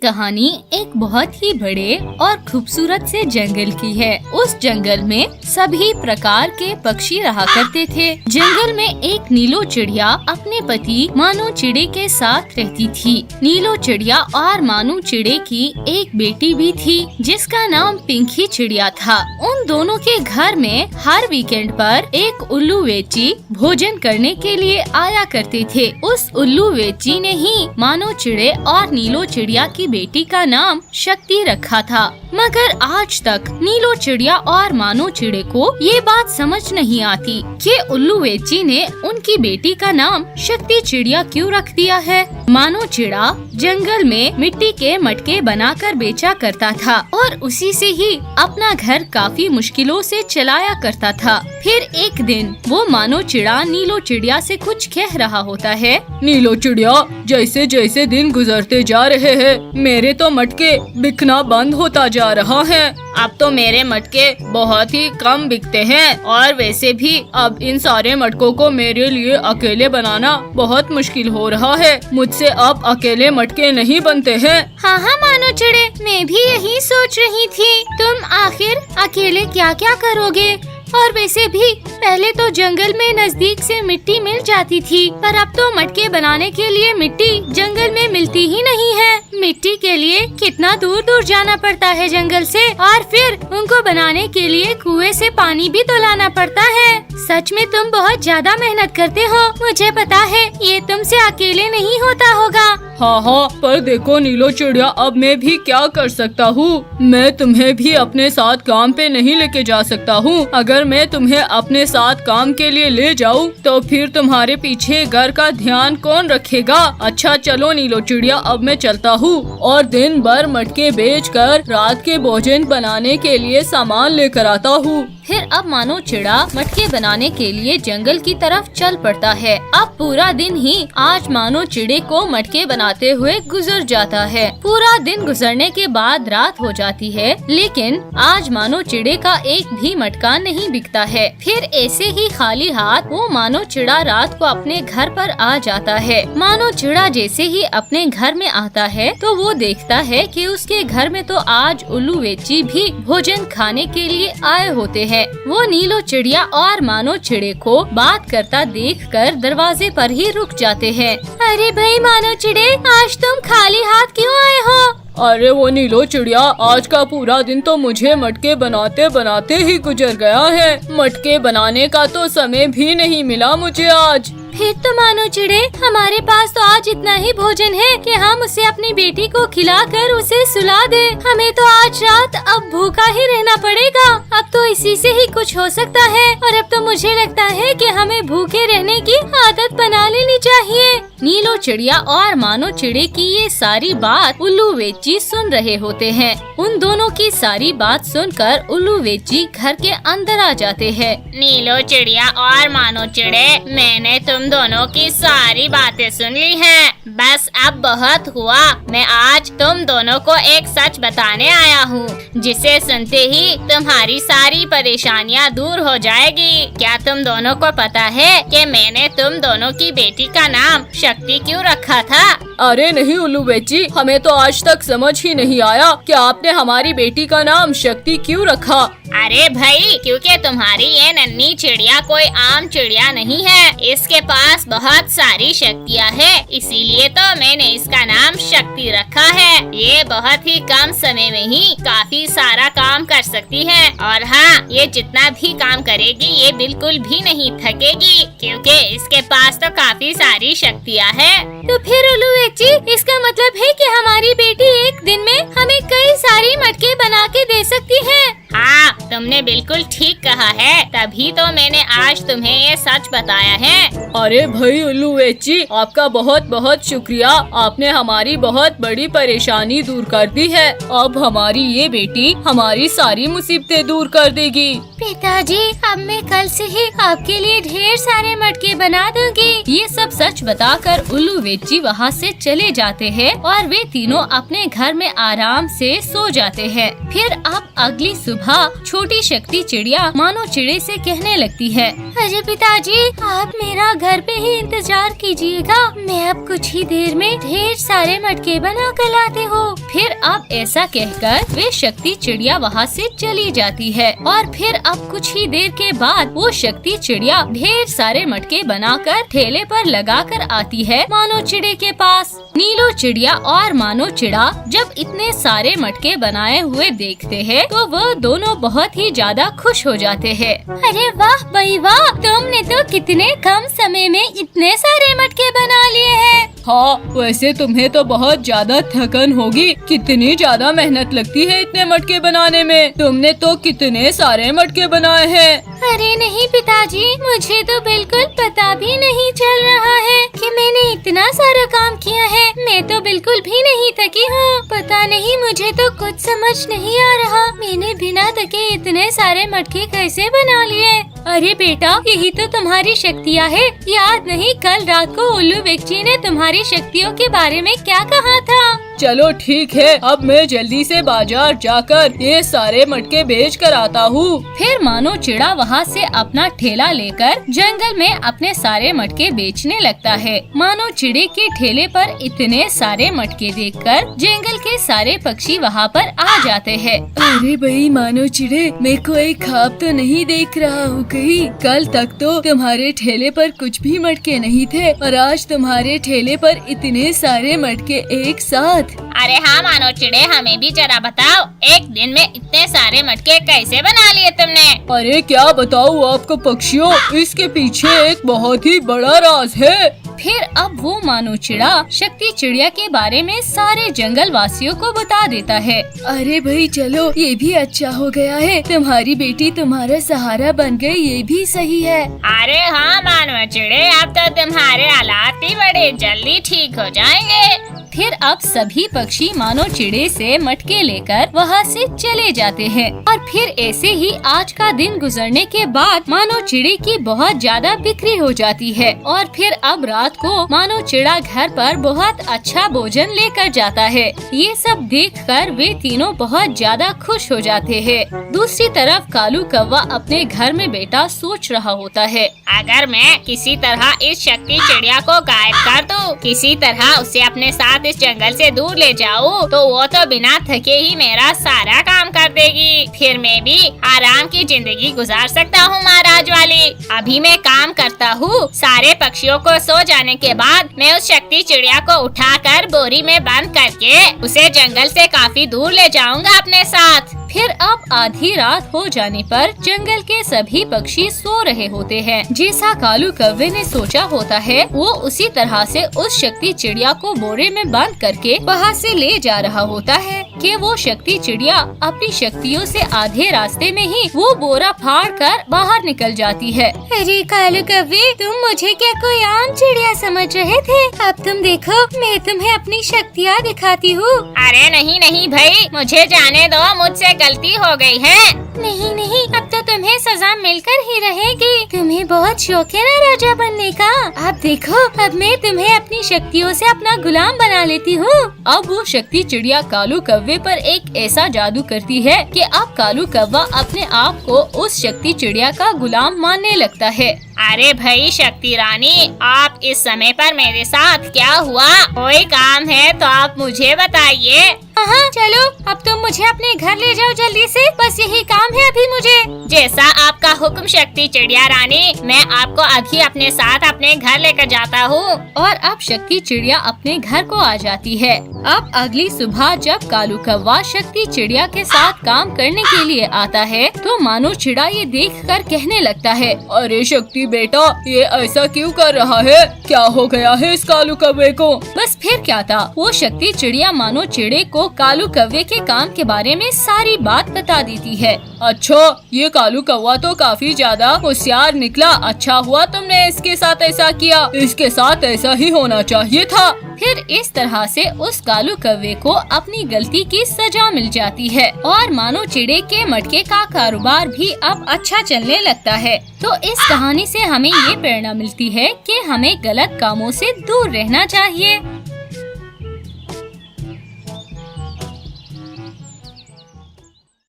कहानी एक बहुत ही बड़े और खूबसूरत से जंगल की है। उस जंगल में सभी प्रकार के पक्षी रहा करते थे। जंगल में एक नीलो चिड़िया अपने पति मानो चिड़े के साथ रहती थी। नीलो चिड़िया और मानो चिड़े की एक बेटी भी थी जिसका नाम पिंकी चिड़िया था। उन दोनों के घर में हर वीकेंड पर एक उल्लू वेची भोजन करने के लिए आया करते थे। उस उल्लू वेची ने ही मानो चिड़े और नीलो चिड़िया की बेटी का नाम शक्ति रखा था। मगर आज तक नीलो चिड़िया और मानो चिड़े को ये बात समझ नहीं आती कि उल्लू वेची ने उनकी बेटी का नाम शक्ति चिड़िया क्यों रख दिया है। मानो चिड़ा जंगल में मिट्टी के मटके बनाकर बेचा करता था और उसी से ही अपना घर काफी मुश्किलों से चलाया करता था। फिर एक दिन वो मानो चिड़ा नीलो चिड़िया से कुछ कह रहा होता है। नीलो चिड़िया, जैसे जैसे दिन गुजरते जा रहे हैं मेरे तो मटके बिकना बंद होता जा रहा है। अब तो मेरे मटके बहुत ही कम बिकते हैं और वैसे भी अब इन सारे मटकों को मेरे लिए अकेले बनाना बहुत मुश्किल हो रहा है। मुझसे अब अकेले मटके नहीं बनते हैं। हाँ मानो चिड़े, मैं भी यही सोच रही थी। तुम आखिर अकेले क्या क्या करोगे? और वैसे भी पहले तो जंगल में नजदीक से मिट्टी मिल जाती थी, पर अब तो मटके बनाने के लिए मिट्टी जंगल में मिलती ही नहीं है। मिट्टी के लिए कितना दूर दूर जाना पड़ता है जंगल से, और फिर उनको बनाने के लिए कुएं से पानी भी तो लाना पड़ता है। सच में तुम बहुत ज्यादा मेहनत करते हो, मुझे पता है ये तुमसे अकेले नहीं होता होगा। हाँ, पर देखो नीलो चिड़िया, अब मैं भी क्या कर सकता हूँ। मैं तुम्हें भी अपने साथ काम पे नहीं लेके जा सकता हूँ। अगर मैं तुम्हें अपने साथ काम के लिए ले जाऊँ तो फिर तुम्हारे पीछे घर का ध्यान कौन रखेगा। अच्छा चलो नीलो चिड़िया, अब मैं चलता हूँ और दिन भर मटके बेचकर रात के भोजन बनाने के लिए सामान लेकर आता हूँ। फिर अब मानो चिड़ा मटके बनाने के लिए जंगल की तरफ चल पड़ता है। अब पूरा दिन ही आज मानो चिड़े को मटके बनाते हुए गुजर जाता है। पूरा दिन गुजरने के बाद रात हो जाती है, लेकिन आज मानो चिड़े का एक भी मटका नहीं बिकता है। फिर ऐसे ही खाली हाथ वो मानो चिड़ा रात को अपने घर पर आ जाता है। मानो चिड़ा जैसे ही अपने घर में आता है तो वो देखता है कि उसके घर में तो आज उल्लू वेची भी भोजन खाने के लिए आए होते हैं। वो नीलो चिड़िया और मानो चिड़े को बात करता देखकर दरवाजे पर ही रुक जाते हैं। अरे भाई मानो चिड़े, आज तुम खाली हाथ क्यों आए हो? अरे वो नीलो चिड़िया, आज का पूरा दिन तो मुझे मटके बनाते बनाते ही गुजर गया है। मटके बनाने का तो समय भी नहीं मिला मुझे आज। फिर तो मानो चिड़े, हमारे पास तो आज इतना ही भोजन है कि हम उसे अपनी बेटी को खिलाकर उसे सुला दे। हमें तो आज रात अब भूखा ही रहना पड़ेगा। अब तो इसी से ही कुछ हो सकता है, और अब तो मुझे लगता है कि हमें भूखे रहने की आदत बना लेनी चाहिए। नीलो चिड़िया और मानो चिड़े की ये सारी बात उल्लू वेची सुन रहे होते हैं। उन दोनों की सारी बात सुनकर उल्लू वेची घर के अंदर आ जाते हैं। नीलो चिड़िया और मानो चिड़े, मैंने तुम दोनों की सारी बातें सुन ली हैं। बस अब बहुत हुआ। मैं आज तुम दोनों को एक सच बताने आया हूँ, जिसे सुनते ही तुम्हारी सारी परेशानियाँ दूर हो जाएगी। क्या तुम दोनों को पता है कि मैंने तुम दोनों की बेटी का नाम शक्ति क्यों रखा था? अरे नहीं उल्लू वेची, हमें तो आज तक समझ ही नहीं आया कि आपने हमारी बेटी का नाम शक्ति क्यों रखा। अरे भाई, क्योंकि तुम्हारी ये नन्ही चिड़िया कोई आम चिड़िया नहीं है। इसके पास बहुत सारी शक्तियाँ हैं, इसीलिए तो मैंने इसका नाम शक्ति रखा है। ये बहुत ही कम समय में ही काफी सारा काम कर सकती है, और हाँ, ये जितना भी काम करेगी ये बिल्कुल भी नहीं थकेगी, क्योंकि इसके पास तो काफी सारी शक्तियाँ हैं। तो फिर उल्लू वेची, इसका मतलब है कि हमारी बेटी एक दिन में हमें कई सारी मटके बना के दे सकती है। हाँ, तुमने बिल्कुल ठीक कहा है, तभी तो मैंने आज तुम्हें ये सच बताया है। अरे भाई उल्लू वेची, आपका बहुत बहुत शुक्रिया। आपने हमारी बहुत बड़ी परेशानी दूर कर दी है। अब हमारी ये बेटी हमारी सारी मुसीबतें दूर कर देगी। पिताजी, अब मैं कल से ही आपके लिए ढेर सारे मटके बना दूंगी। ये सब सच बताकर उल्लू वेची वहाँ से चले जाते हैं और वे तीनों अपने घर में आराम से सो जाते हैं। फिर अब अगली सुबह छोटी शक्ति चिड़िया मानो चिड़े से कहने लगती है, अरे पिताजी, आप मेरा घर पे ही इंतजार कीजिएगा, मैं अब कुछ ही देर में ढेर सारे मटके बना कर लाती हूँ। फिर अब ऐसा कहकर वे शक्ति चिड़िया वहाँ से चली जाती है और फिर अब कुछ ही देर के बाद वो शक्ति चिड़िया ढेर सारे मटके बनाकर ठेले पर लगाकर आती है मानो चिड़े के पास। नीलो चिड़िया और मानो चिड़ा जब इतने सारे मटके बनाए हुए देखते हैं तो वह दोनों बहुत ही ज्यादा खुश हो जाते हैं। अरे वाह भाई वाह, तुमने तो कितने कम समय में इतने सारे मटके बना लिए हैं। हाँ, वैसे तुम्हें तो बहुत ज्यादा थकन होगी, कितनी ज्यादा मेहनत लगती है इतने मटके बनाने में। तुमने तो कितने सारे मटके बनाए हैं। अरे नहीं पिताजी, मुझे तो बिल्कुल पता भी नहीं चल रहा है कि मैंने इतना सारा काम किया है। मैं तो बिल्कुल भी नहीं थकी हूँ। पता नहीं, मुझे तो कुछ समझ नहीं आ रहा, मैंने बिना थके इतने सारे मटके कैसे बना लिए। अरे बेटा, यही तो तुम्हारी शक्तियाँ है। याद नहीं कल रात को उल्लू व्यक्ति ने तुम्हारी शक्तियों के बारे में क्या कहा था? चलो ठीक है, अब मैं जल्दी से बाजार जाकर ये सारे मटके बेच कर आता हूँ। फिर मानो चिड़ा वहाँ से अपना ठेला लेकर जंगल में अपने सारे मटके बेचने लगता है। मानो चिड़े के ठेले पर इतने सारे मटके देखकर जंगल के सारे पक्षी वहाँ पर आ जाते हैं। अरे भाई मानो चिड़े, मैं कोई ख्वाब तो नहीं देख रहा हूँ कहीं? कल तक तो तुम्हारे ठेले पर कुछ भी मटके नहीं थे और आज तुम्हारे ठेले पर इतने सारे मटके एक साथ। अरे हाँ मानो चिड़े, हमें भी जरा बताओ, एक दिन में इतने सारे मटके कैसे बना लिए तुमने? अरे क्या बताऊँ आपको पक्षियों, इसके पीछे एक बहुत ही बड़ा राज है। फिर अब वो मानो चिड़ा शक्ति चिड़िया के बारे में सारे जंगल वासियों को बता देता है। अरे भाई चलो, ये भी अच्छा हो गया है, तुम्हारी बेटी तुम्हारा सहारा बन गई, ये भी सही है। अरे हाँ मानो चिड़े, अब तो तुम्हारे हालात ही बड़े जल्दी ठीक हो जाएंगे। फिर अब सभी पक्षी मानो चिड़े से मटके लेकर वहाँ से चले जाते हैं और फिर ऐसे ही आज का दिन गुजरने के बाद मानो चिड़े की बहुत ज्यादा बिक्री हो जाती है और फिर अब रात को मानो चिड़ा घर पर बहुत अच्छा भोजन लेकर जाता है। ये सब देखकर वे तीनों बहुत ज्यादा खुश हो जाते हैं। दूसरी तरफ कालू कौवा अपने घर में बैठा सोच रहा होता है, अगर मैं किसी तरह इस शक्ति चिड़िया को गायब कर दूं, किसी तरह उसे अपने साथ इस जंगल से दूर ले जाऊं, तो वो तो बिना थके ही मेरा सारा काम कर देगी। फिर मैं भी आराम की जिंदगी गुजार सकता हूँ महाराज वाली। अभी मैं काम करता हूँ, सारे पक्षियों को सो जाने के बाद मैं उस शक्ति चिड़िया को उठाकर बोरी में बंद करके उसे जंगल से काफी दूर ले जाऊंगा अपने साथ। फिर अब आधी रात हो जाने पर जंगल के सभी पक्षी सो रहे होते हैं। जैसा कालू कौवे ने सोचा होता है, वो उसी तरह से उस शक्ति चिड़िया को बोरे में बंद करके वहाँ से ले जा रहा होता है कि वो शक्ति चिड़िया अपनी शक्तियों से आधे रास्ते में ही वो बोरा फाड़ कर बाहर निकल जाती है। अरे कालू कौवे, तुम मुझे क्या कोई आम चिड़िया समझ रहे थे? अब तुम देखो, मैं तुम्हें अपनी शक्तियाँ दिखाती हूँ। अरे नहीं नहीं भाई, मुझे जाने दो, मुझसे गलती हो गई है। नहीं नहीं, अब तो तुम्हें सजा मिलकर ही रहेगी। तुम्हें बहुत शौक है ना राजा बनने का। अब देखो, अब मैं तुम्हें अपनी शक्तियों से अपना गुलाम बना लेती हूँ। अब वो शक्ति चिड़िया कालू कौवे पर एक ऐसा जादू करती है कि अब कालू कौवा अपने आप को उस शक्ति चिड़िया का गुलाम मानने लगता है। अरे भाई शक्ति रानी, आप इस समय पर मेरे साथ क्या हुआ? कोई काम है तो आप मुझे बताइए। हाँ चलो, अब तुम मुझे अपने घर ले जाओ जल्दी से, बस यही काम है अभी मुझे। जैसा आपका हुक्म शक्ति चिड़िया रानी, मैं आपको अभी अपने साथ अपने घर लेकर जाता हूँ। और अब शक्ति चिड़िया अपने घर को आ जाती है। अब अगली सुबह जब कालू कौवा शक्ति चिड़िया के साथ काम करने के लिए आता है तो मानो चिड़ा ये देखकर कहने लगता है, अरे शक्ति बेटा, ये ऐसा क्यों कर रहा है? क्या हो गया है इस कालू कौवे को? बस फिर क्या था, वो शक्ति चिड़िया मानो चिड़े को कालू कौवे के काम के बारे में सारी बात बता देती है। अच्छा, ये कालू कौवा तो काफी ज्यादा होशियार निकला। अच्छा हुआ तुमने इसके साथ ऐसा किया, इसके साथ ऐसा ही होना चाहिए था। फिर इस तरह से उस कालू कौवे को अपनी गलती की सजा मिल जाती है और मानो चिड़े के मटके का कारोबार भी अब अच्छा चलने लगता है। तो इस कहानी से हमें ये प्रेरणा मिलती है कि हमें गलत कामों से दूर रहना चाहिए।